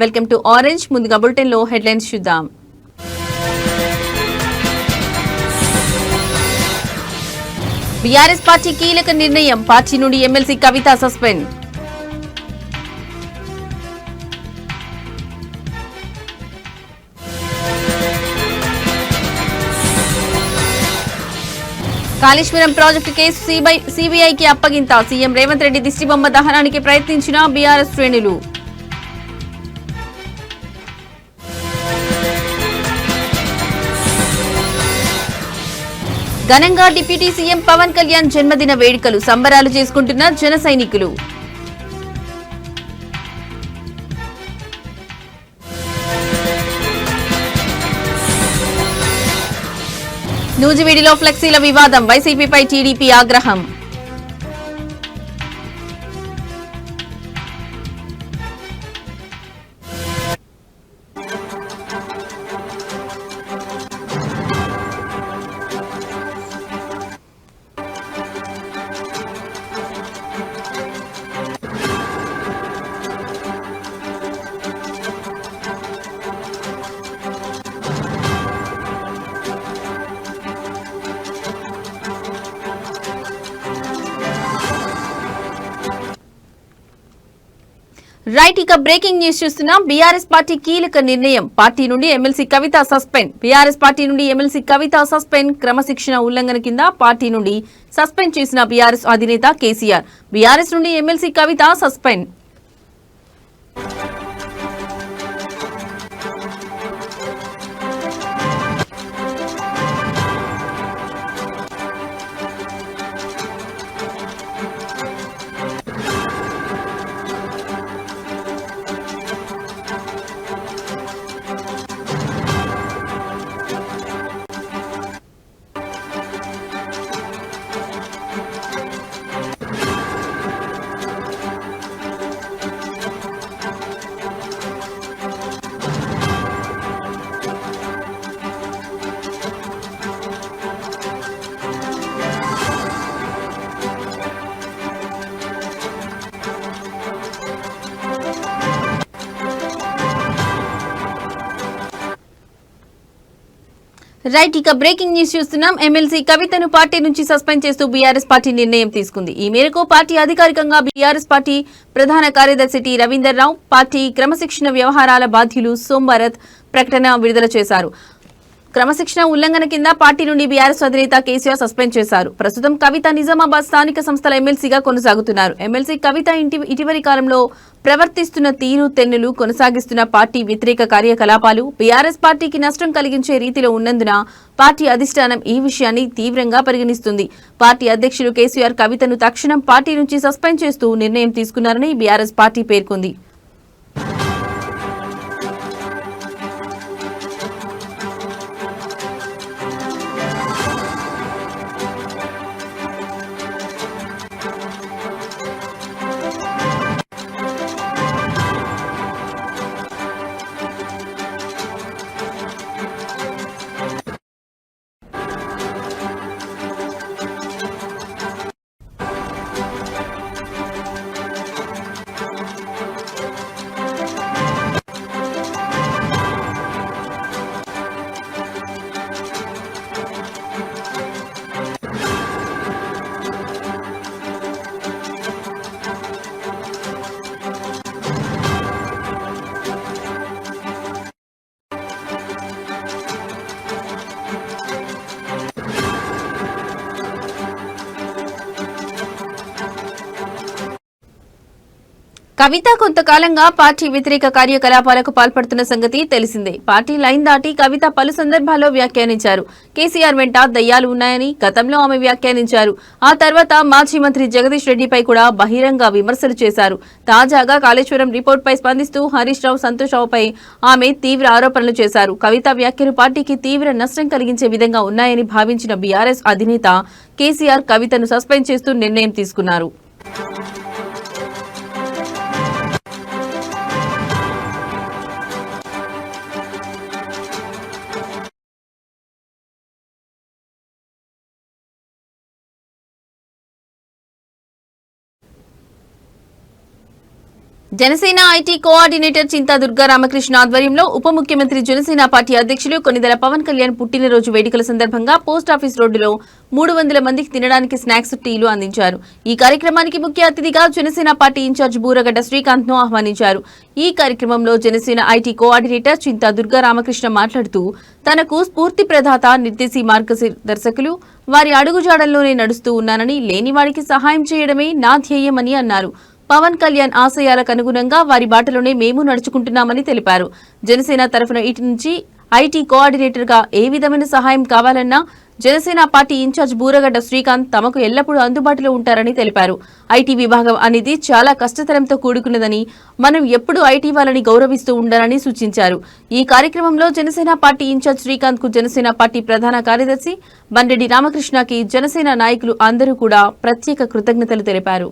Welcome to orange. ముందుగా bulletin లో headlines చూద్దాం. బీఆర్ఎస్ పార్టీ కీలక నిర్ణయం, పార్టీ నుండి ఎమ్మెల్సీ కవిత సస్పెండ్. కాళేశ్వరం ప్రాజెక్టు కేసు సిబిఐకి అప్పగింత, సీఎం రేవంత్ రెడ్డి దిష్టిబొమ్మ దహనానికి ప్రయత్నించిన బీఆర్ఎస్ శ్రేణులు. ఘనంగా డిప్యూటీ సీఎం పవన్ కళ్యాణ్ జన్మదిన వేడుకలు, సంబరాలు చేసుకుంటున్న జన సైనికులు. నూజివీడిలో ఫ్లెక్సీల వివాదం, వైసీపీపై టీడీపీ ఆగ్రహం. రైట్, ఇక బ్రేకింగ్ న్యూస్ చూస్తున్నాం. బీఆర్ఎస్ పార్టీ కీలక నిర్ణయం, పార్టీ నుండి ఎమ్మెల్సీ కవిత సస్పెండ్. బీఆర్ఎస్ పార్టీ నుండి ఎమ్మెల్సీ కవిత సస్పెండ్. క్రమశిక్షణ ఉల్లంఘన కింద పార్టీ నుండి సస్పెండ్ చేసిన బీఆర్ఎస్ అధినేత కేసీఆర్. బీఆర్ఎస్ నుండి ఎమ్మెల్సీ కవిత సస్పెండ్. రైట్, ఇక బ్రేకింగ్ న్యూస్ చూస్తున్నాం. ఎమ్మెల్సీ కవితను పార్టీ నుంచి సస్పెండ్ చేస్తూ బీఆర్ఎస్ పార్టీ నిర్ణయం తీసుకుంది. ఈ మేరకు పార్టీ అధికారికంగా బీఆర్ఎస్ పార్టీ ప్రధాన కార్యదర్శి టి రవీందర్ రావు, పార్టీ క్రమశిక్షణ వ్యవహారాల బాధ్యులు సోమవారత్ ప్రకటన విడుదల చేశారు. క్రమశిక్షణ ఉల్లంఘన కింద పార్టీ నుండి బీఆర్ఎస్ అధినేత కేసీఆర్ సస్పెండ్ చేశారు. ప్రస్తుతం కవిత నిజామాబాద్ స్థానిక సంస్థల ఎమ్మెల్సీగా కొనసాగుతున్నారు. ఎమ్మెల్సీ కవిత ఇటీవలి కాలంలో ప్రవర్తిస్తున్న తీరు తెన్నులు, కొనసాగిస్తున్న పార్టీ వ్యతిరేక కార్యకలాపాలు బీఆర్ఎస్ పార్టీకి నష్టం కలిగించే రీతిలో ఉన్నందున పార్టీ అధిష్టానం ఈ విషయాన్ని తీవ్రంగా పరిగణిస్తుంది. పార్టీ అధ్యక్షులు కేసీఆర్ కవితను తక్షణం పార్టీ నుంచి సస్పెండ్ చేస్తూ నిర్ణయం తీసుకున్నారని బీఆర్ఎస్ పార్టీ పేర్కొంది. కవిత కొంతకాలంగా పార్టీ వ్యతిరేక కార్యకలాపాలకు పాల్పడుతున్న సంగతి తెలిసిందే. పార్టీ లైన్ దాటి కవిత పలు సందర్భాల్లో వ్యాఖ్యానించారు. కేసీఆర్ వెంట దయ్యాలు ఉన్నాయని గతంలో ఆమె వ్యాఖ్యానించారు. ఆ తర్వాత మాజీ మంత్రి జగదీష్ రెడ్డిపై కూడా బహిరంగ విమర్శలు చేశారు. తాజాగా కాళేశ్వరం రిపోర్టుపై స్పందిస్తూ హరీష్ రావు, సంతోష్ రావుపై ఆమె తీవ్ర ఆరోపణలు చేశారు. కవిత వ్యాఖ్యలు పార్టీకి తీవ్ర నష్టం కలిగించే విధంగా ఉన్నాయని భావించిన బీఆర్ఎస్ అధినేత కేసీఆర్ కవితను సస్పెండ్ చేస్తూ నిర్ణయం తీసుకున్నారు. జనసేన ఐటీ కోఆర్డినేటర్ చింతా దుర్గా రామకృష్ణ ఆధ్వర్యంలో ఉప ముఖ్యమంత్రి జనసేన పార్టీ అధ్యక్షులు కొనిదెల పవన్ కళ్యాణ్ పుట్టినరోజు వేడుకల సందర్భంగా పోస్టాఫీస్ రోడ్డులో 300 మందికి తినడానికి స్నాక్స్ టీలు అందించారు. ఈ కార్యక్రమానికి ముఖ్య అతిథిగా జనసేన పార్టీ ఇన్ఛార్జ్ బూరగడ్డ శ్రీకాంత్ ను ఆహ్వానించారు. ఈ కార్యక్రమంలో జనసేన ఐటీ కోఆర్డినేటర్ చింతా దుర్గా రామకృష్ణ మాట్లాడుతూ తనకు స్ఫూర్తి ప్రదాత నిర్దేశీ మార్గదర్శకులు వారి అడుగుజాడల్లోనే నడుస్తూ ఉన్నానని, లేనివాడికి సహాయం చేయడమే నా ధ్యేయమని అన్నారు. పవన్ కళ్యాణ్ ఆశయాలకు అనుగుణంగా వారి బాటలోనే మేము నడుచుకుంటున్నామని తెలిపారు. జనసేన తరఫున ఇటు నుంచి ఐటీ కోఆర్డినేటర్ గా ఏ విధమైన సహాయం కావాలన్నా జనసేన పార్టీ ఇన్ఛార్జ్ బూరగడ్డ శ్రీకాంత్ తమకు ఎల్లప్పుడూ అందుబాటులో ఉంటారని తెలిపారు. ఐటీ విభాగం అనేది చాలా కష్టతరంతో కూడుకున్నదని, మనం ఎప్పుడూ ఐటీ వాళ్ళని గౌరవిస్తూ ఉండాలని సూచించారు. ఈ కార్యక్రమంలో జనసేన పార్టీ ఇన్ఛార్జ్ శ్రీకాంత్ కు జనసేన పార్టీ ప్రధాన కార్యదర్శి బండెడి రామకృష్ణకి జనసేన నాయకులు అందరూ కూడా ప్రత్యేక కృతజ్ఞతలు తెలిపారు.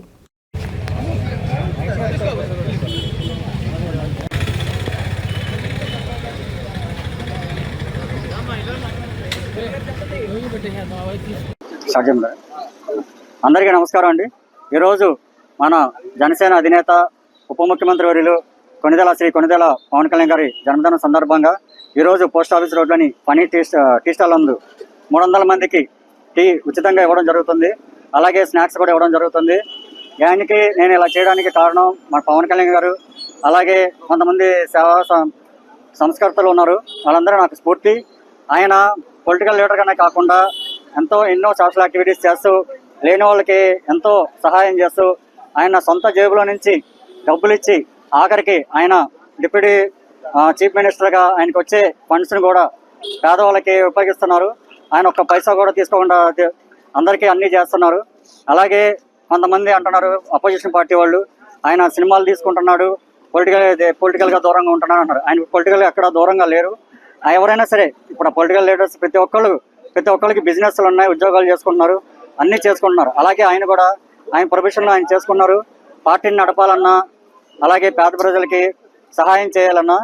అందరికీ నమస్కారం అండి. ఈరోజు మన జనసేన అధినేత ఉప ముఖ్యమంత్రి వర్యులు శ్రీ కొనిదెల పవన్ కళ్యాణ్ గారి జన్మదినం సందర్భంగా ఈరోజు పోస్ట్ ఆఫీస్ రోడ్లోని పనీ టీ స్టాల్ నందు 300 మందికి టీ ఉచితంగా ఇవ్వడం జరుగుతుంది. అలాగే స్నాక్స్ కూడా ఇవ్వడం జరుగుతుంది. ఆయనకి నేను ఇలా చేయడానికి కారణం మన పవన్ కళ్యాణ్ గారు, అలాగే కొంతమంది సేవా సంస్కర్తలు ఉన్నారు. వాళ్ళందరూ నాకు స్ఫూర్తి. ఆయన పొలిటికల్ లీడర్గానే కాకుండా ఎన్నో సోషల్ యాక్టివిటీస్ చేస్తూ లేని వాళ్ళకి ఎంతో సహాయం చేస్తూ ఆయన సొంత జేబులో నుంచి డబ్బులు ఇచ్చి ఆఖరికి ఆయన డిప్యూటీ చీఫ్ మినిస్టర్గా ఆయనకు వచ్చే ఫండ్స్ని కూడా పేదవాళ్ళకి ఉపయోగిస్తున్నారు. ఆయన ఒక్క పైసా కూడా తీసుకోకుండా అందరికీ అన్నీ చేస్తున్నారు. అలాగే కొంతమంది అంటున్నారు అపోజిషన్ పార్టీ వాళ్ళు ఆయన సినిమాలు తీసుకుంటున్నాడు, పొలిటికల్గా దూరంగా ఉంటున్నాడు అంటారు. ఆయన పొలిటికల్గా ఎక్కడ దూరంగా లేరు. ఎవరైనా సరే ఇప్పుడు పొలిటికల్ లీడర్స్ ప్రతి ఒక్కరికి బిజినెస్లు ఉన్నాయి, ఉద్యోగాలు చేసుకుంటున్నారు, అన్నీ చేసుకుంటున్నారు. అలాగే ఆయన కూడా ఆయన ప్రొఫెషన్లో ఆయన చేసుకున్నారు. పార్టీని నడపాలన్నా, అలాగే పేద ప్రజలకి సహాయం చేయాలన్నా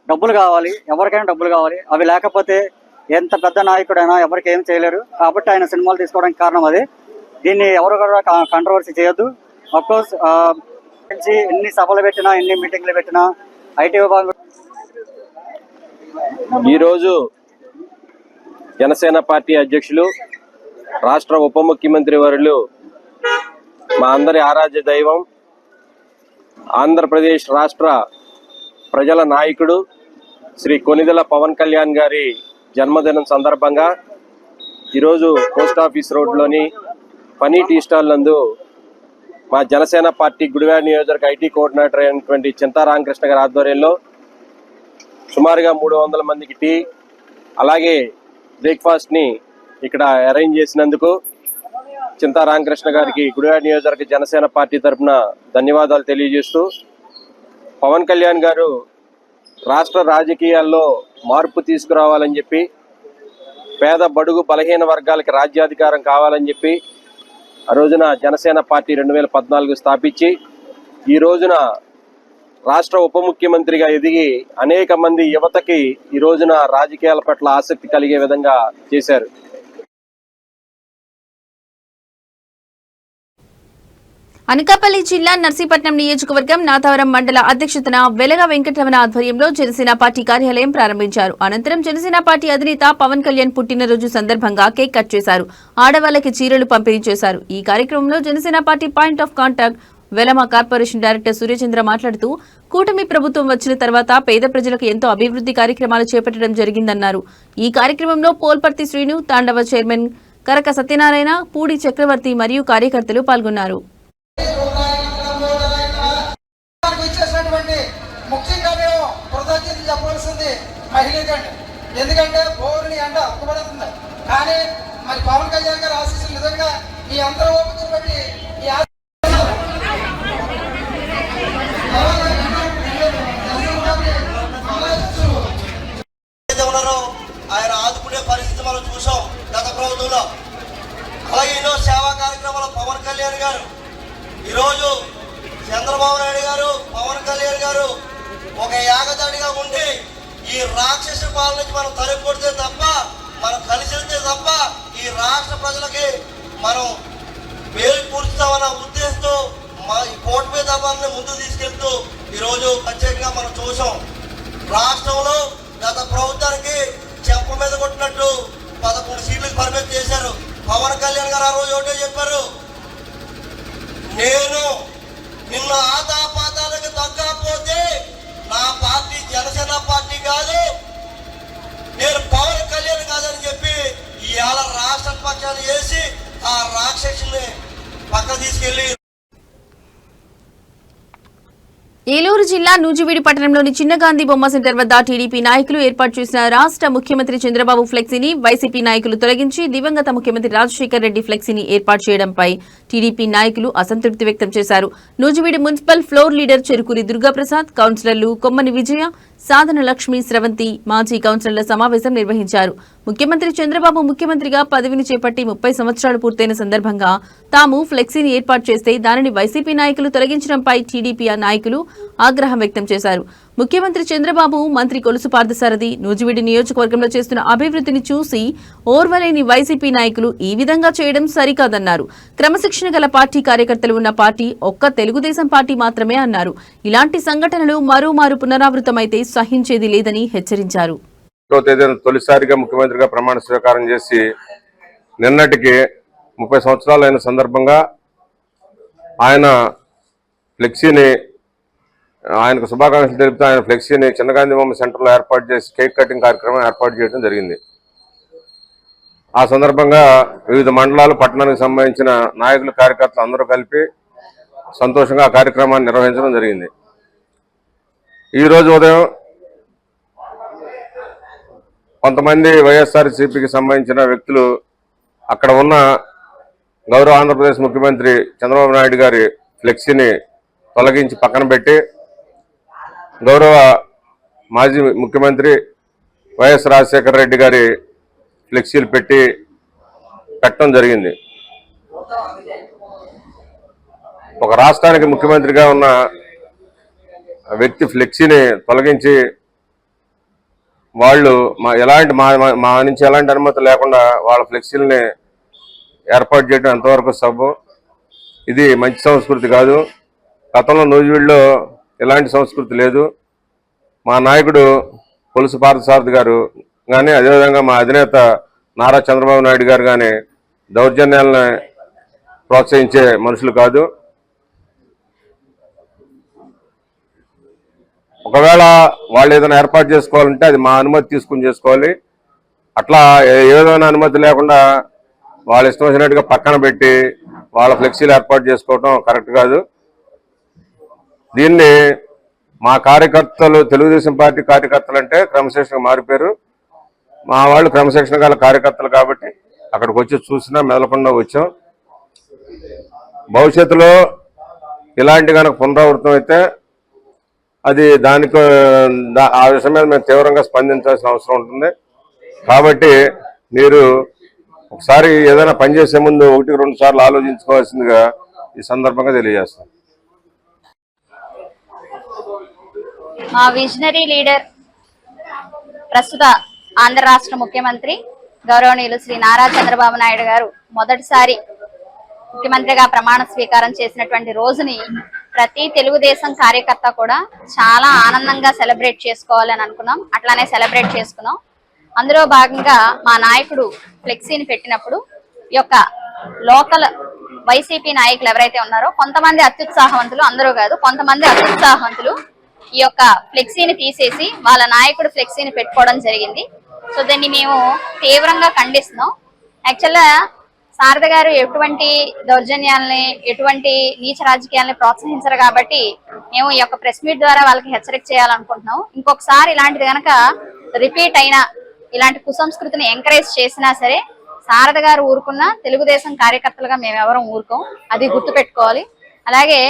డబ్బులు కావాలి, ఎవరికైనా డబ్బులు కావాలి. అవి లేకపోతే ఎంత పెద్ద నాయకుడైనా ఎవరికి ఏం చేయలేరు. కాబట్టి ఆయన సినిమాలు తీసుకోవడానికి కారణం అది. దీన్ని ఎవరు కూడా కాంట్రవర్సీ చేయొద్దు. అఫ్కోర్స్ ఎన్ని సభలు పెట్టినా, ఎన్ని మీటింగ్లు పెట్టినా ఐటీ విభాగం ఈరోజు జనసేన పార్టీ అధ్యక్షులు, రాష్ట్ర ఉప ముఖ్యమంత్రి వర్యులు, మా అందరి ఆరాధ్య దైవం, ఆంధ్రప్రదేశ్ రాష్ట్ర ప్రజల నాయకుడు శ్రీ కొనిదెల పవన్ కళ్యాణ్ గారి జన్మదినం సందర్భంగా ఈరోజు పోస్ట్ ఆఫీస్ రోడ్లోని పనీ టీ స్టాల్ నందు మా జనసేన పార్టీ గుడివాడ నియోజకవర్గ ఐటీ కోఆర్డినేటర్ అయినటువంటి చింతా రామకృష్ణ గారి ఆధ్వర్యంలో సుమారుగా 300 మందికి టీ, అలాగే బ్రేక్ఫాస్ట్ని ఇక్కడ అరేంజ్ చేసినందుకు చింతా రామకృష్ణ గారికి గుడివాడ నియోజకవర్గ జనసేన పార్టీ తరఫున ధన్యవాదాలు తెలియజేస్తూ, పవన్ కళ్యాణ్ గారు రాష్ట్ర రాజకీయాల్లో మార్పు తీసుకురావాలని చెప్పి, పేద బడుగు బలహీన వర్గాలకి రాజ్యాధికారం కావాలని చెప్పి ఆ రోజున జనసేన పార్టీ 2014 స్థాపించి ఈ రోజున రాష్ట్ర ఉప ముఖ్యమంత్రిగా ఎదిగి అనేక మంది యువతకి ఈ రోజున రాజకీయాల పట్ల ఆసక్తి కలిగే విధంగా చేశారు. అనకాపల్లి జిల్లా నర్సీపట్నం నియోజకవర్గం నాథవరం మండల అధ్యక్షతన వెలగ వెంకటరమణ ఆధ్వర్యంలో జనసేన పార్టీ కార్యాలయం ప్రారంభించారు. అనంతరం జనసేన పార్టీ అధినేత పవన్ కళ్యాణ్ పుట్టినరోజు సందర్భంగా కేక్ కట్ చేశారు. ఆడవాళ్లకి చీరలు పంపిణీ చేశారు. ఈ కార్యక్రమంలో Janasena party point of contact Velama corporation director Suryachandra మాట్లాడుతూ, కూటమి ప్రభుత్వం వచ్చిన తర్వాత పేద ప్రజలకు ఎంతో అభివృద్ధి కార్యక్రమాలు చేపట్టడం జరిగిందన్నారు. ఈ కార్యక్రమంలో పోల్పర్తి శ్రీను, తాండవ చైర్మన్ కరక సత్యనారాయణ, పూడి చక్రవర్తి మరియు కార్యకర్తలు పాల్గొన్నారు. ఎందుకంటే బోరుని ఎండ అక్కబడుతుంది, కానీ మరి పవన్ కళ్యాణ్ గారు ఆశీస్సులు నిజంగా ఈ అందరూ ఓపికలు బట్టి ఆయన ఆదుకునే పరిస్థితి మనం చూసాం గత ప్రభుత్వంలో. అలాగే ఎన్నో సేవా కార్యక్రమాలు పవన్ కళ్యాణ్ గారు, ఈరోజు చంద్రబాబు నాయుడు గారు, పవన్ కళ్యాణ్ గారు ఒక యాగదాడిగా ఉండి ఈ రాక్షస పాలన నుంచి మనం తరిపొడితే తప్ప, మనం కలిసి వెళ్తే తప్ప ఈ రాష్ట్ర ప్రజలకి మనం మేలు పూర్చుతామన్న ఉద్దేశంతో ఈ కూటమి దబాన్ని ముందుకు తీసుకెళ్తూ ఈరోజు ప్రత్యేకంగా మనం చూసాం. రాష్ట్రంలో గత ప్రభుత్వానికి చెంప మీద కొట్టినట్టు 11 సీట్లకు పరిమితి చేశారు. పవన్ కళ్యాణ్ గారు ఆ రోజు ఒకటే చెప్పారు, నేను నిన్న ఆదాపాతాలకు తగ్గకపోతే నా పార్టీ జనసేన పార్టీ కాదు, నేను పవన్ కళ్యాణ్ కాదని చెప్పి ఇవాళ రాష్ట్ర పక్షాన్ని వేసి ఆ రాక్షసుని పక్క తీసుకెళ్లి. ఏలూరు జిల్లా నూజివీడు పట్టణంలోని చిన్న గాంధీ బొమ్మ సెంటర్ వద్ద టీడీపీ నాయకులు ఏర్పాటు చేసిన రాష్ట్ర ముఖ్యమంత్రి చంద్రబాబు ఫ్లెక్సీని వైసీపీ నాయకులు తొలగించి దివంగత ముఖ్యమంత్రి రాజశేఖర్ రెడ్డి ఫ్లెక్సీని ఏర్పాటు చేయడంపై టీడీపీ నాయకులు అసంతృప్తి వ్యక్తం చేశారు. Nuzvid municipal floor leader Cherukuri Durgaprasad, కౌన్సిలర్లు కొమ్మని విజయ, సాధన లక్ష్మి, స్రవంతి, మాజీ కౌన్సిలర్ల సమావేశం నిర్వహించారు. ముఖ్యమంత్రి చంద్రబాబు ముఖ్యమంత్రిగా పదవిని చేపట్టి 30 సంవత్సరాలు పూర్తయిన సందర్భంగా తాము ఫ్లెక్సీని ఏర్పాటు చేస్తే దానిని వైసీపీ నాయకులు తొలగించడంపై టీడీపీ నాయకులు ఆగ్రహం వ్యక్తం చేశారు. ముఖ్యమంత్రి చంద్రబాబు, మంత్రి కొలుసు పార్థసారథి నూజివీడు నియోజకవర్గంలో చేస్తున్న అభివృద్ధిని చూసి ఓర్వలేని వైసీపీ నాయకులు ఈ విధంగా చేయడం సరికాదన్నారు. క్రమశిక్షణ గల పార్టీ కార్యకర్తలు ఉన్న పార్టీ ఒక్క తెలుగుదేశం పార్టీ మాత్రమే అన్నారు. ఇలాంటి సంఘటనలు మరోమారు పునరావృతమైతే సహించేది లేదని హెచ్చరించారు. తొలిసారిగా ముఖ్యమంత్రిగా ప్రమాణ స్వీకారం చేసి నిన్నటికి 30 సంవత్సరాలు అయిన సందర్భంగా ఆయన ఫ్లెక్సీని, ఆయనకు శుభాకాంక్షలు తెలుపుతూ ఆయన ఫ్లెక్సీని చిన్న గాంధీ బొమ్మ సెంటర్లో ఏర్పాటు చేసి కేక్ కటింగ్ కార్యక్రమం ఏర్పాటు చేయడం జరిగింది. ఆ సందర్భంగా వివిధ మండలాలు, పట్టణానికి సంబంధించిన నాయకులు, కార్యకర్తలు అందరూ కలిపి సంతోషంగా ఆ కార్యక్రమాన్ని నిర్వహించడం జరిగింది. ఈరోజు ఉదయం కొంతమంది వైఎస్ఆర్సీపీకి సంబంధించిన వ్యక్తులు అక్కడ ఉన్న గౌరవ ఆంధ్రప్రదేశ్ ముఖ్యమంత్రి చంద్రబాబు నాయుడు గారి ఫ్లెక్సీని తొలగించి పక్కన పెట్టి గౌరవ మాజీ ముఖ్యమంత్రి వైఎస్ రాజశేఖర రెడ్డి గారి ఫ్లెక్సీలు పెట్టడం జరిగింది. ఒక రాష్ట్రానికి ముఖ్యమంత్రిగా ఉన్న వ్యక్తి ఫ్లెక్సీని తొలగించి వాళ్ళు మా నుంచి ఎలాంటి అనుమతి లేకుండా వాళ్ళ ఫ్లెక్సీలని ఏర్పాటు చేయడం ఎంతవరకు సబబు? ఇది మంచి సంస్కృతి కాదు. గతంలో నూజివీడులో ఎలాంటి సంస్కృతి లేదు. మా నాయకుడు కొలుసు పార్థసారథి గారు కానీ, అదేవిధంగా మా అధినేత నారా చంద్రబాబు నాయుడు గారు కానీ దౌర్జన్యాలను ప్రోత్సహించే మనుషులు కాదు. ఒకవేళ వాళ్ళు ఏదైనా ఏర్పాటు చేసుకోవాలంటే అది మా అనుమతి తీసుకుని చేసుకోవాలి. అట్లా ఏ విధమైన అనుమతి లేకుండా వాళ్ళ ఇష్టం వచ్చినట్టుగా పక్కన పెట్టి వాళ్ళ ఫ్లెక్సీలు ఏర్పాటు చేసుకోవడం కరెక్ట్ కాదు. దీన్ని మా కార్యకర్తలు, తెలుగుదేశం పార్టీ కార్యకర్తలు అంటే క్రమశిక్షణ మారిపోయారు. మా వాళ్ళు క్రమశిక్షణ గల కార్యకర్తలు కాబట్టి అక్కడికి వచ్చి చూసినా మెదలకుండా వచ్చాం. భవిష్యత్తులో ఇలాంటి కనుక పునరావృతం అయితే అది ఆ విషయం మీద మేము తీవ్రంగా స్పందించాల్సిన అవసరం ఉంటుంది. కాబట్టి మీరు ఒకసారి ఏదైనా పనిచేసే ముందు 1-2 సార్లు ఆలోచించుకోవాల్సిందిగా ఈ సందర్భంగా తెలియజేస్తాం. మా విజనరీ లీడర్, ప్రస్తుత ఆంధ్ర రాష్ట్ర ముఖ్యమంత్రి గౌరవనీయులు శ్రీ నారా చంద్రబాబు నాయుడు గారు మొదటిసారి ముఖ్యమంత్రిగా ప్రమాణ స్వీకారం చేసినటువంటి రోజుని ప్రతి తెలుగుదేశం కార్యకర్త కూడా చాలా ఆనందంగా సెలబ్రేట్ చేసుకోవాలని అనుకున్నాం. అట్లానే సెలబ్రేట్ చేసుకున్నాం. అందులో భాగంగా మా నాయకుడు ఫ్లెక్సీని పెట్టినప్పుడు ఈ యొక్క లోకల్ వైసీపీ నాయకులు ఎవరైతే ఉన్నారో కొంతమంది అత్యుత్సాహవంతులు, అందరూ కాదు కొంతమంది అత్యుత్సాహవంతులు ఈ యొక్క ఫ్లెక్సీని తీసేసి వాళ్ళ నాయకుడు ఫ్లెక్సీని పెట్టుకోవడం జరిగింది. సో దీన్ని మేము తీవ్రంగా ఖండిస్తున్నాం. యాక్చువల్గా శారద గారు ఎటువంటి దౌర్జన్యాలని, ఎటువంటి నీచ రాజకీయాలని ప్రోత్సహించరు కాబట్టి మేము ఈ యొక్క ప్రెస్ మీట్ ద్వారా వాళ్ళకి హెచ్చరిక చేయాలనుకుంటున్నాం. ఇంకొకసారి ఇలాంటిది కనుక రిపీట్ అయినా, ఇలాంటి కుసంస్కృతిని ఎంకరేజ్ చేసినా సరే శారద గారు ఊరుకున్న తెలుగుదేశం కార్యకర్తలుగా మేము ఎవరం ఊరుకోం, అది గుర్తుపెట్టుకోవాలి. అలాగే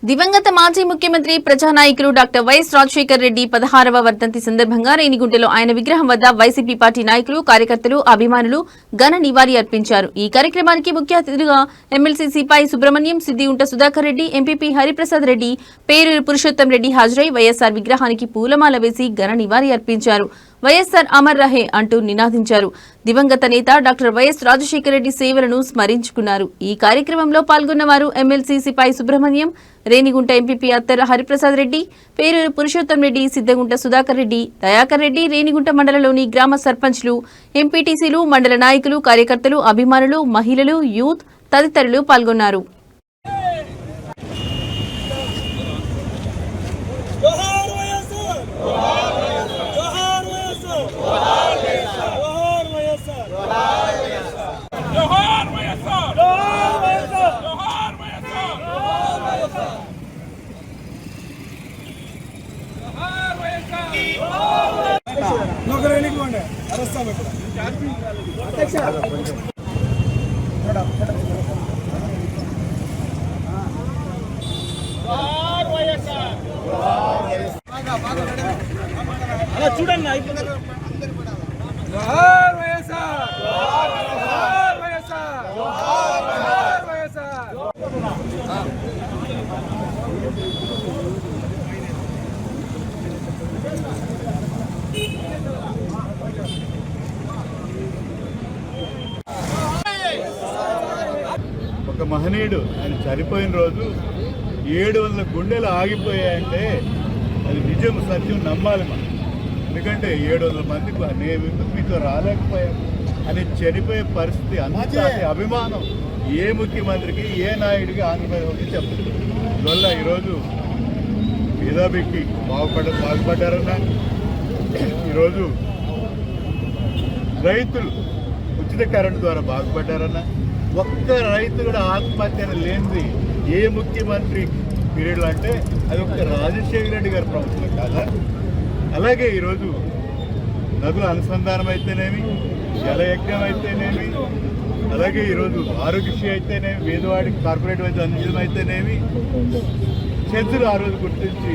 దివంగత మాజీ ముఖ్యమంత్రి ప్రజానాయకులు డాక్టర్ వైఎస్ రాజశేఖర్ రెడ్డి 16వ వర్ధంతి సందర్భంగా రేణిగుంటలో ఆయన విగ్రహం వద్ద వైసీపీ పార్టీ నాయకులు, కార్యకర్తలు, అభిమానులు ఘన నివాళి అర్పించారు. ఈ కార్యక్రమానికి ముఖ్య అతిథిగా ఎమ్మెల్సీ సిపాయి సుబ్రహ్మణ్యం, సిద్దిగుంట సుధాకర్ రెడ్డి, ఎంపీపీ హరిప్రసాద్ రెడ్డి, పేరూరు పురుషోత్తం రెడ్డి హాజరై వైఎస్ఆర్ విగ్రహానికి పూలమాల వేసి ఘన నివాళి అర్పించారు. వైఎస్ఆర్ అమర్ రహే అంటూ నినాదించారు. దివంగత నేత డాక్టర్ వైఎస్ రాజశేఖర రెడ్డి సేవలను స్మరించుకున్నారు. ఈ కార్యక్రమంలో పాల్గొన్న వారు ఎమ్మెల్సీ సిపాయి సుబ్రహ్మణ్యం, రేణిగుంట ఎంపీపీ అత్తెర హరిప్రసాద్ రెడ్డి, పేరూరు పురుషోత్తం రెడ్డి, సిద్దగుంట సుధాకర్ రెడ్డి, దయాకర్ రెడ్డి, రేణిగుంట మండలంలోని గ్రామ సర్పంచ్లు, ఎంపీటీసీలు, మండల నాయకులు, కార్యకర్తలు, అభిమానులు, మహిళలు, యూత్ తదితరులు పాల్గొన్నారు. చూడండి ఒక మహనీయుడు ఆయన చనిపోయిన రోజు 700 గుండెలు ఆగిపోయాయంటే అది నిజం, సత్యం నమ్మాలి మనం. ఎందుకంటే 700 మందికి నేను మీతో రాలేకపోయాను అని చనిపోయే పరిస్థితి, అంత అభిమానం ఏ ముఖ్యమంత్రికి ఏ నాయుడికి ఆంధ్రప్రదేశ్కి చెప్పదు. అందువల్ల ఈరోజు పేదబిక్కి బాగుపడ్డారన్నా, ఈరోజు రైతులు ఉచిత కరెంటు ద్వారా బాగుపడ్డారన్నా, ఒక్క రైతు కూడా ఆత్మహత్య లేనిది ఏ ముఖ్యమంత్రి పీరియడ్లో అంటే అది ఒక్క రాజశేఖర రెడ్డి గారి ప్రభుత్వం కాదా. అలాగే ఈరోజు నదుల అనుసంధానం అయితేనేమి, జలయజ్ఞం అయితేనేమి, అలాగే ఈరోజు ఆరోగ్యశ్రీ అయితేనేమి, పేదవాడికి కార్పొరేట్ వైద్యం అందించడం అయితేనేమి, చెందులు ఆ రోజు గుర్తించి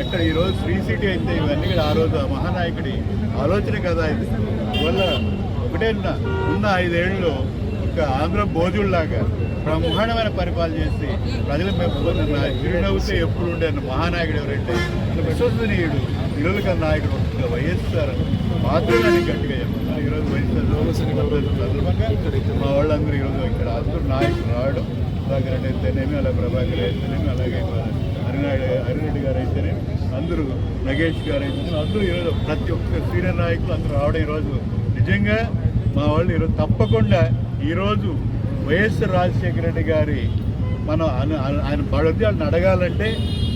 ఎక్కడ ఈరోజు శ్రీ సిటీ అయితే ఇవన్నీ కూడా ఆ రోజు ఆ మహానాయకుడి ఆలోచన కదా. ఇది అందువల్ల ఒకటే ఉన్న 5 ఏళ్ళలో ఒక ఆంధ్ర భోజుల్లాగా బ్రహ్మాండమైన పరిపాలన చేసి ప్రజల చిరునవ్వుతే ఎప్పుడు ఉండే మహానాయకుడు ఎవరంటే విశ్వసనీయుడు, విలువల నాయకుడు వైఎస్ఆర్ మాత్రమే గట్టిగా చెప్తున్నారు. ఈరోజు వైఎస్ఆర్ సందర్భంగా మా వాళ్ళందరూ ఈరోజు ఇక్కడ అందరూ నాయకులు రావడం, సుధాకర్ రెడ్డి అయితేనేమి, అలాగే ప్రభాకర్ అయితేనేమి, అలాగే హరిరెడ్డి గారు అయితేనేమి, అందరూ నగేష్ గారు అయితేనేమి, అందరూ ఈరోజు ప్రతి ఒక్క సీనియర్ నాయకులు అందరూ రావడం ఈరోజు నిజంగా మా వాళ్ళు ఈరోజు తప్పకుండా ఈరోజు వైఎస్ రాజశేఖర రెడ్డి గారి మనం ఆయన పడద్యాలను అడగాలంటే,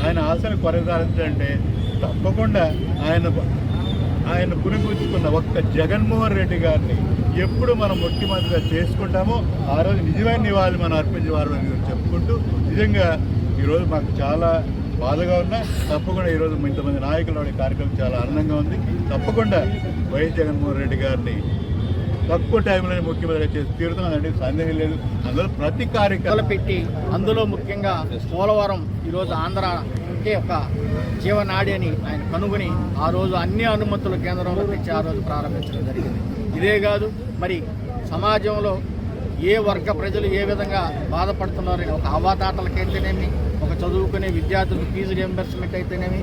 ఆయన ఆశను కొనసాగించాలంటే తప్పకుండా ఆయన పురిపుచ్చుకున్న ఒక్క జగన్మోహన్ రెడ్డి గారిని ఎప్పుడు మనం ముఖ్యమంత్రిగా చేసుకుంటామో ఆ రోజు నిజమైన నివాళి మనం అర్పించేవారు చెప్పుకుంటూ, నిజంగా ఈరోజు మాకు చాలా బాధగా ఉన్నా తప్పకుండా ఈరోజు ఇంతమంది నాయకులు కార్యక్రమం చాలా ఆనందంగా ఉంది. తప్పకుండా వైఎస్ జగన్మోహన్ రెడ్డి గారిని తక్కువ టైంలోనే ముఖ్యమంత్రి చేసి తీరుతుందండి, సందేహం లేదు. అందులో ప్రతి కార్యక్రమం పెట్టి అందులో ముఖ్యంగా పోలవరం ఈరోజు ఆంధ్ర అంటే ఒక జీవనాడి అని ఆయన కనుగొని ఆ రోజు అన్ని అనుమతులు కేంద్రంలో తెచ్చి ఆ రోజు ప్రారంభించడం జరిగింది. ఇదే కాదు, మరి సమాజంలో ఏ వర్గ ప్రజలు ఏ విధంగా బాధపడుతున్నారని ఒక అవాతాటలకైతేనేమి, ఒక చదువుకునే విద్యార్థులకు ఫీజు రియంబర్స్మెంట్ అయితేనేమి.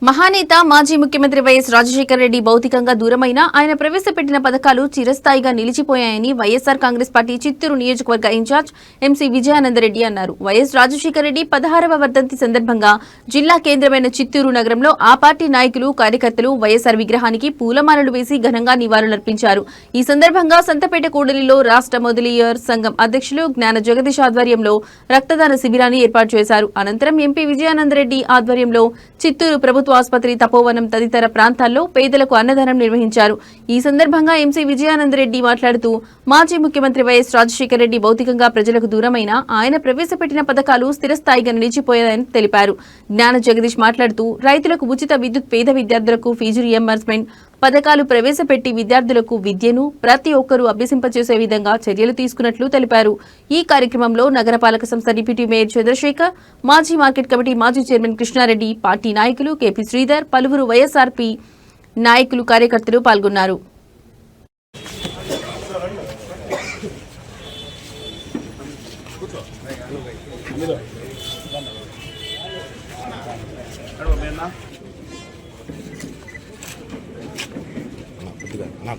మహానేత మాజీ ముఖ్యమంత్రి వైఎస్ రాజశేఖర రెడ్డి భౌతికంగా దూరమైన ఆయన ప్రవేశపెట్టిన పథకాలు చిరస్థాయిగా నిలిచిపోయాయని వైఎస్ఆర్ కాంగ్రెస్ పార్టీ చిత్తూరు నియోజకవర్గ ఇన్ఛార్జ్ ఎంసీ విజయానందరెడ్డి అన్నారు. వైఎస్ రాజశేఖర రెడ్డి 16వ వర్ధంతి సందర్భంగా జిల్లా కేంద్రమైన చిత్తూరు నగరంలో ఆ పార్టీ నాయకులు, కార్యకర్తలు వైఎస్ఆర్ విగ్రహానికి పూలమాలలు వేసి ఘనంగా నివాళులర్పించారు. ఈ సందర్భంగా సంతపేట కూడలిలో రాష్ట్ర మొదలియర్ సంఘం అధ్యక్షులు జ్ఞాన జగదీష్ ఆధ్వర్యంలో రక్తదాన శిబిరాన్ని ఏర్పాటు చేశారు. అనంతరం ఎంపీ విజయానందరెడ్డి ఆధ్వర్యంలో చిత్తూరు ప్రభుత్వ ఆసుపత్రి, తపోవనం తదితర ప్రాంతాల్లో పేదలకు అన్నదానం నిర్వహించారు. ఈ సందర్భంగా ఎంసీ విజయానందరెడ్డి మాట్లాడుతూ మాజీ ముఖ్యమంత్రి వైఎస్ రాజశేఖర రెడ్డి భౌతికంగా ప్రజలకు దూరమైన ఆయన ప్రవేశపెట్టిన పథకాలు స్థిరస్థాయిగా నిలిచిపోయాయని తెలిపారు. జ్ఞాన జగదీష్ మాట్లాడుతూ రైతులకు ఉచిత విద్యుత్, పేద విద్యార్థులకు ఫీజు రియంబర్స్మెంట్ పథకాలు ప్రవేశపెట్టి విద్యార్థులకు విద్యను ప్రతి ఒక్కరూ అభ్యసింపచేసే విధంగా చర్యలు తీసుకున్నట్లు తెలిపారు. ఈ కార్యక్రమంలో నగరపాలక సంస్థ డిప్యూటీ మేయర్ చంద్రశేఖర్, మాజీ మార్కెట్ కమిటీ మాజీ చైర్మన్ కృష్ణారెడ్డి, పార్టీ నాయకులు కేపీ శ్రీధర్, పలువురు వైఎస్ఆర్పీ నాయకులు, కార్యకర్తలు పాల్గొన్నారు.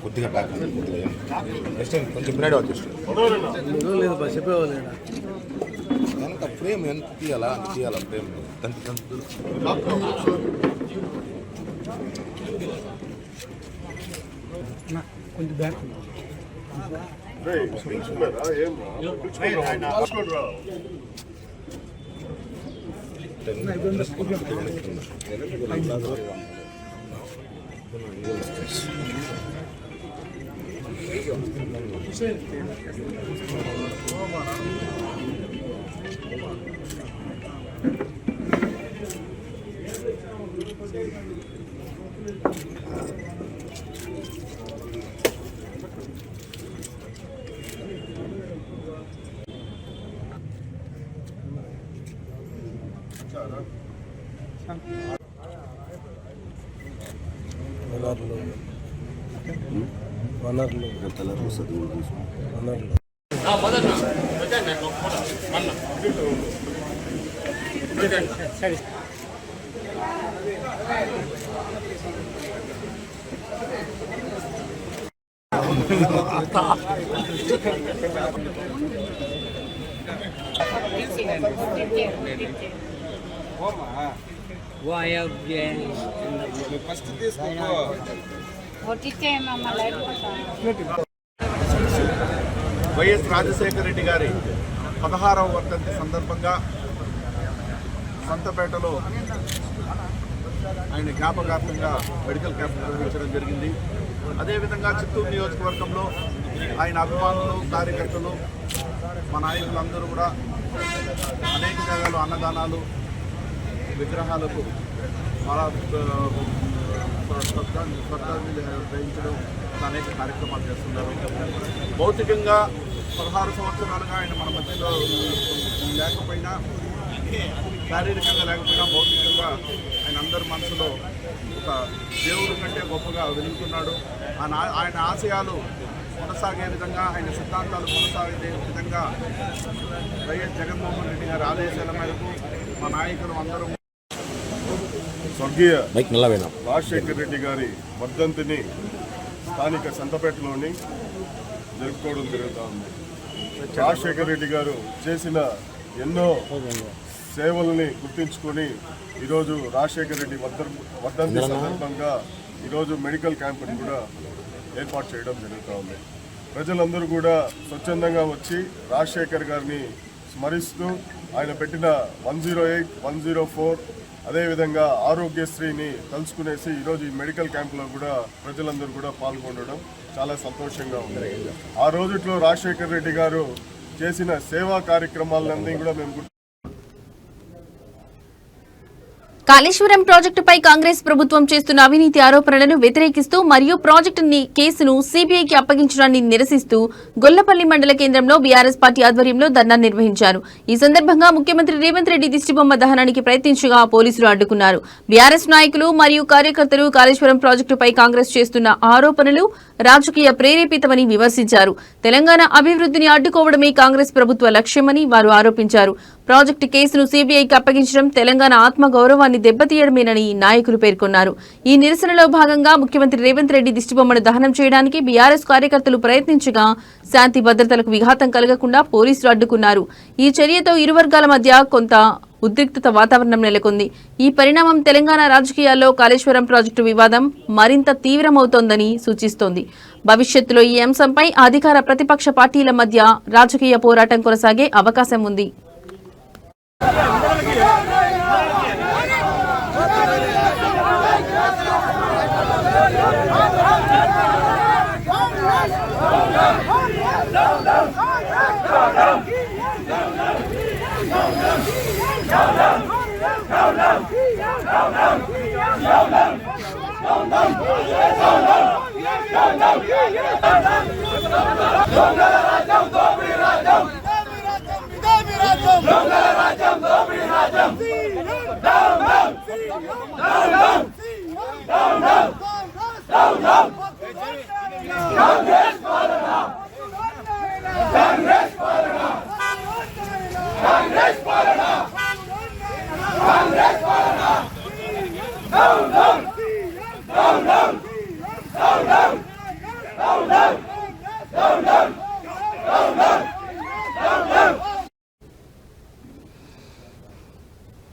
కొద్దిగా బ్యాక్ నెక్స్ట్ కొంచెం బ్రైడ్ వచ్చేసి ఎంత ఫ్రేమ్ ఎంత తీయాలా అంత తీయాలా ఫ్రేమ్ కొంచెం బ్యాక్ వైఎస్ రాజశేఖర రెడ్డి గారి 16వ వర్ధంతి సందర్భంగా సంతపేటలో ఆయన జ్ఞాపకార్థంగా మెడికల్ క్యాంప్ నిర్వహించడం జరిగింది. అదేవిధంగా చిత్తూరు నియోజకవర్గంలో ఆయన అభిమానులు, కార్యకర్తలు, మా నాయకులందరూ కూడా అనేక జాగాలు అన్నదానాలు, విగ్రహాలకు శ్రద్ధాంజలి గ్రహించడం, అనేక కార్యక్రమాలు చేస్తున్నారు. భౌతికంగా 16 సంవత్సరాలుగా ఆయన మన మధ్యలో లేకపోయినా, శారీరకంగా లేకపోయినా భౌతికంగా ఆయన అందరి మనసులో ఒక దేవుడి కంటే గొప్పగా వెలుగుతున్నాడు. ఆయన ఆశయాలు కొనసాగే విధంగా, ఆయన సిద్ధాంతాలు కొనసాగే విధంగా వైఎస్ జగన్మోహన్ రెడ్డి గారి ఆదేశాల మేరకు మా నాయకులు అందరూ స్వర్గీయ రాజశేఖర రెడ్డి గారి వర్ధంతిని స్థానిక సంతపేటలోని జరుపుకోవడం జరుగుతూ ఉంది. రాజశేఖర రెడ్డి గారు చేసిన ఎన్నో సేవలని గుర్తించుకొని ఈరోజు రాజశేఖర రెడ్డి వర్ధంతి సందర్భంగా ఈరోజు మెడికల్ క్యాంపుని కూడా ఏర్పాటు చేయడం జరుగుతూ ఉంది. ప్రజలందరూ కూడా స్వచ్ఛందంగా వచ్చి రాజశేఖర్ గారిని స్మరిస్తూ ఆయన పెట్టిన 108, 104 అదేవిధంగా ఆరోగ్యశ్రీని తలుచుకునేసి ఈరోజు ఈ మెడికల్ క్యాంపులో కూడా ప్రజలందరూ కూడా పాల్గొనడం చాలా సంతోషంగా ఉంది. ఆ రోజుట్లో రాజశేఖర రెడ్డి గారు చేసిన సేవా కార్యక్రమాలన్నీ కూడా మేము కాళేశ్వరం ప్రాజెక్టుపై కాంగ్రెస్ ప్రభుత్వం చేస్తున్న అవినీతి ఆరోపణలను వ్యతిరేకిస్తూ మరియు ప్రాజెక్టు కేసును సీబీఐకి అప్పగించడాన్ని నిరసిస్తూ గొల్లపల్లి మండల కేంద్రంలో బీఆర్ఎస్ పార్టీ ఆధ్వర్యంలో ధర్నా నిర్వహించారు. ఈ సందర్భంగా ముఖ్యమంత్రి రేవంత్ రెడ్డి దిష్టిబొమ్మ దహనానికి ప్రయత్నించగా పోలీసులు అడ్డుకున్నారు. బీఆర్ఎస్ నాయకులు మరియు కార్యకర్తలు కాళేశ్వరం ప్రాజెక్టుపై కాంగ్రెస్ చేస్తున్న ఆరోపణలు రాజకీయ ప్రేరేపితమని విమర్శించారు. తెలంగాణ అభివృద్ధిని అడ్డుకోవడమే కాంగ్రెస్ ప్రభుత్వ లక్ష్యమని వారు ఆరోపించారు. ప్రాజెక్టు కేసును సీబీఐకి అప్పగించడం తెలంగాణ ఆత్మగౌరవాన్ని దెబ్బతీయడమేనని నాయకులు పేర్కొన్నారు. ఈ నిరసనలో భాగంగా ముఖ్యమంత్రి రేవంత్ రెడ్డి దిష్టిబొమ్మను దహనం చేయడానికి బీఆర్ఎస్ కార్యకర్తలు ప్రయత్నించగా శాంతి భద్రతలకు విఘాతం కలగకుండా పోలీసులు అడ్డుకున్నారు. ఈ చర్యతో ఇరు వర్గాల మధ్య కొంత ఉద్రిక్తత వాతావరణం నెలకొంది. ఈ పరిణామం తెలంగాణ రాజకీయాల్లో కాళేశ్వరం ప్రాజెక్టు వివాదం మరింత తీవ్రమవుతోందని సూచిస్తోంది. భవిష్యత్తులో ఈ అంశంపై అధికార ప్రతిపక్ష పార్టీల మధ్య రాజకీయ పోరాటం కొనసాగే అవకాశం ఉంది.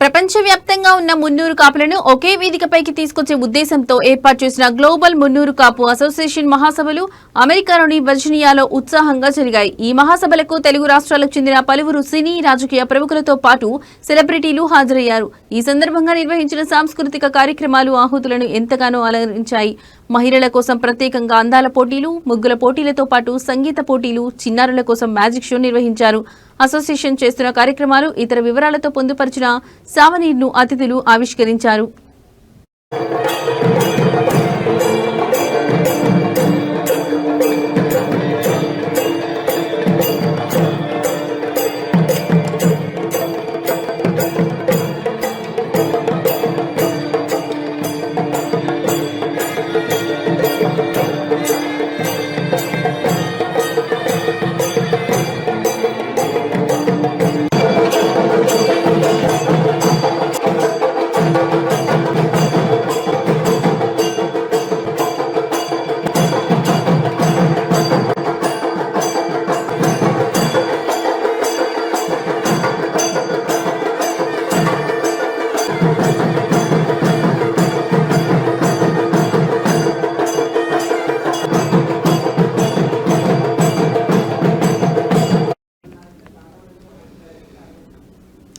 ప్రపంచవ్యాప్తంగా ఉన్న మున్నూరు కాపులను ఒకే వేదికపైకి తీసుకొచ్చే ఉద్దేశంతో ఏర్పాటు చేసిన గ్లోబల్ మున్నూరు కాపు అసోసియేషన్ మహాసభలు అమెరికాలోని వర్జీనియాలో ఉత్సాహంగా జరిగాయి. ఈ మహాసభలకు తెలుగు రాష్ట్రాలకు చెందిన పలువురు సినీ రాజకీయ ప్రముఖులతో పాటు సెలబ్రిటీలు హాజరయ్యారు. ఈ సందర్భంగా నిర్వహించిన సాంస్కృతిక కార్యక్రమాలు ఆహుతులను ఎంతగానో అలరించాయి. మహిళల కోసం ప్రత్యేకంగా అందాల పోటీలు, ముగ్గుల పోటీలతో పాటు సంగీత పోటీలు, చిన్నారుల కోసం మ్యాజిక్ షో నిర్వహించారు. అసోసియేషన్ చేస్తున్న కార్యక్రమాలు, ఇతర వివరాలతో పొందుపరిచిన సావనీర్ను అతిథులు ఆవిష్కరించారు.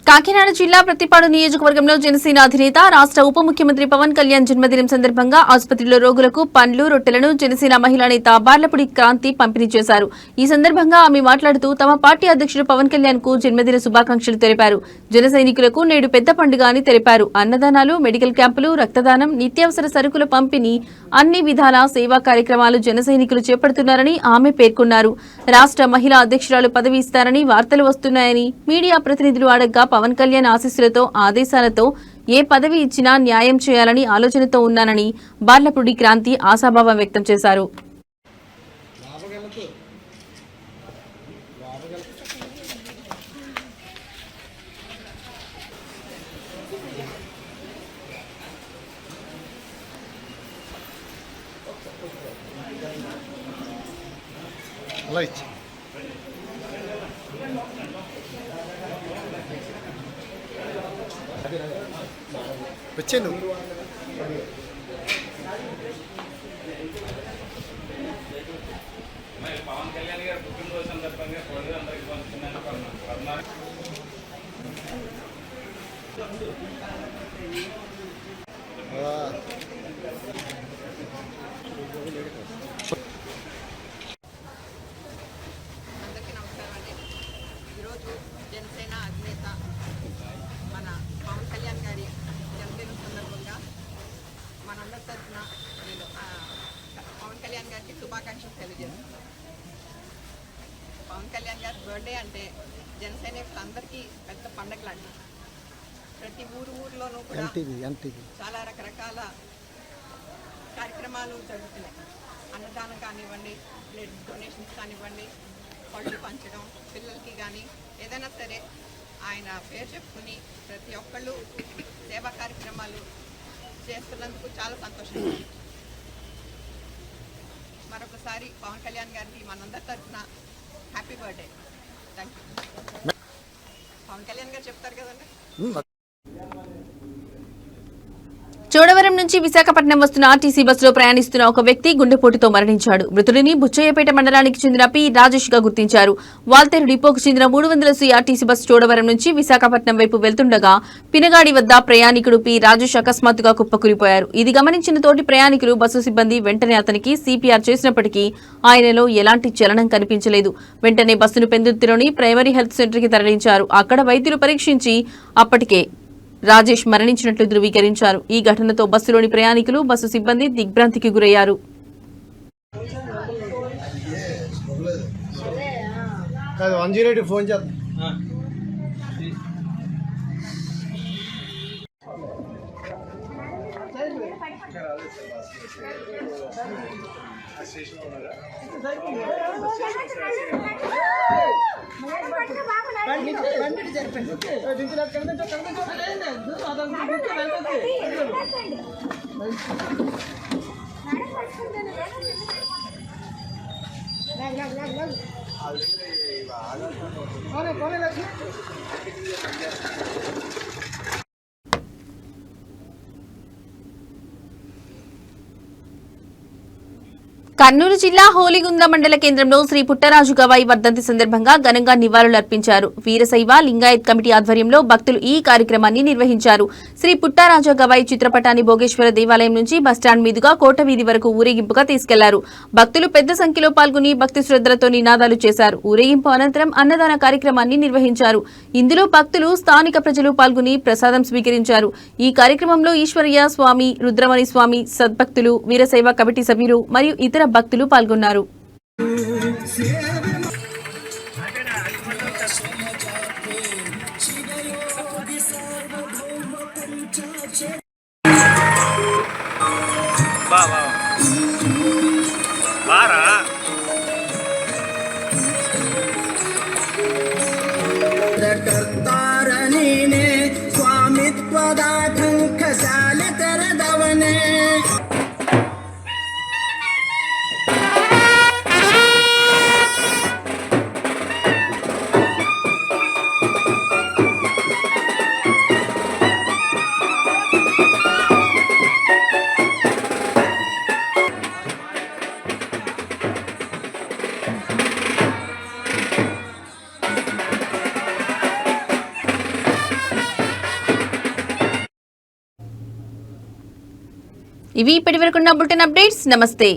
కాకినాడ జిల్లా ప్రతిపాడు నియోజకవర్గంలో జనసేన అధినేత రాష్ట్ర ఉప ముఖ్యమంత్రి పవన్ కళ్యాణ్ జన్మదినం సందర్భంగా ఆసుపత్రిలో రోగులకు పండ్లు, రొట్టెలను జనసేన మహిళా నేత బార్లపూడి క్రాంతి పంపిణీ చేశారు. ఈ సందర్భంగా ఆమె మాట్లాడుతూ తమ పార్టీ అధ్యక్షుడు పవన్ కళ్యాణ్ కు జన్మదిన శుభాకాంక్షలు తెలిపారు. జన సైనికులకు నేడు పెద్ద పండుగ అని తెలిపారు. అన్నదానాలు, మెడికల్ క్యాంపులు, రక్తదానం, నిత్యావసర సరుకుల పంపిణీ, అన్ని విధాల సేవా కార్యక్రమాలు జన సైనికులు చేపడుతున్నారని ఆమె పేర్కొన్నారు. రాష్ట్ర మహిళా అధ్యక్షురాలు పదవి ఇస్తారని వార్తలు వస్తున్నాయని మీడియా ప్రతినిధులు అడగ్గా పవన్ కళ్యాణ్ ఆశీస్సులతో, ఆదేశాలతో ఏ పదవి ఇచ్చినా న్యాయం చేయాలని ఆలోచనతో ఉన్నానని బార్లపూడి క్రాంతి ఆశాభావం వ్యక్తం చేశారు. వచ్చాను పవన్ కళ్యాణ్ గారు పుట్టినరోజు సందర్భంగా కోడి అందరికి పంచుతున్నాను. అందరికీ నమస్కారం అండి. ఈరోజు జనసేన అధినేత మన పవన్ కళ్యాణ్ గారి జన్మదినం సందర్భంగా మనందరి తరఫున నేను పవన్ కళ్యాణ్ గారికి శుభాకాంక్షలు తెలియజేస్తున్నాను. పవన్ కళ్యాణ్ గారి బర్త్డే అంటే జనసైనికులందరికీ పెద్ద పండగ లాంటిది. ప్రతి ఊర్లోనూ కూడా చాలా రకరకాల కార్యక్రమాలు జరుగుతున్నాయి. అన్నదానం కానివ్వండి, బ్లడ్ డొనేషన్స్ కానివ్వండి, పళ్ళు పంచడం, పిల్లలకి కానీ ఏదైనా సరే ఆయన పేరు చెప్పుకుని ప్రతి ఒక్కళ్ళు సేవా కార్యక్రమాలు చేస్తున్నందుకు చాలా సంతోషంగా. మరొకసారి పవన్ కళ్యాణ్ గారికి మనందరి తరఫున happy birthday. Thank you. Pawan Kalyan గారు చెప్తారు కదండి. చోడవరం నుంచి విశాఖపట్నం వస్తున్న ఆర్టీసీ బస్సులో ప్రయాణిస్తున్న ఒక వ్యక్తి గుండెపోటుతో మరణించాడు. మృతుడిని బుచ్చయ్యపేట మండలానికి చెందిన పి రాజేష్ గా గుర్తించారు. వాల్తేరు డిపోకు చెందిన 300 ఆర్టీసీ బస్సు చోడవరం నుంచి విశాఖపట్నం వైపు వెళ్తుండగా పినగాడి వద్ద ప్రయాణికుడు పి రాజేష్ అకస్మాత్తుగా కుప్పకూలిపోయారు. ఇది గమనించిన తోటి ప్రయాణికులు, బస్సు సిబ్బంది వెంటనే అతనికి సిపిఆర్ చేసినప్పటికీ ఆయనలో ఎలాంటి చలనం కనిపించలేదు. వెంటనే బస్సును పెందుర్తిలోని ప్రైమరీ హెల్త్ సెంటర్ కి తరలించారు. అక్కడ వైద్యులు పరీక్షించి అప్పటికే రాజేష్ మరణించినట్లు ధృవీకరించారు. ఈ ఘటనతో బస్సులోని ప్రయాణికులు, బస్సు సిబ్బంది దిగ్భ్రాంతికి గురయ్యారు. ఫోన్ చేద్దాం. కర్నూలు జిల్లా హోలిగుంద మండల కేంద్రంలో శ్రీ పుట్టరాజు గవాయి వర్ధంతి సందర్భంగా ఘనంగా నివాళులర్పించారు. వీరశైవ లింగాయత్ కమిటీ ఆధ్వర్యంలో భక్తులు ఈ కార్యక్రమాన్ని నిర్వహించారు. శ్రీ పుట్టరాజు గవాయి చిత్రపటాన్ని భోగేశ్వర దేవాలయం నుంచి బస్టాండ్ మీదుగా కోట వీధి వరకు ఊరేగింపుగా తీసుకెళ్లారు. భక్తులు పెద్ద సంఖ్యలో పాల్గొని భక్తి శ్రద్ధలతో నినాదాలు చేశారు. ఊరేగింపు అనంతరం అన్నదాన కార్యక్రమాన్ని నిర్వహించారు. ఇందులో భక్తులు, స్థానిక ప్రజలు పాల్గొని ప్రసాదం స్వీకరించారు. ఈ కార్యక్రమంలో ఈశ్వరయ్య స్వామి, రుద్రమణి స్వామి, సద్భక్తులు, వీరశైవ కమిటీ సభ్యులు మరియు ఇతర భక్తులు పాల్గొన్నారు. ఇవి ఇప్పటివరకున్న బులెటిన్ అప్డేట్స్. నమస్తే.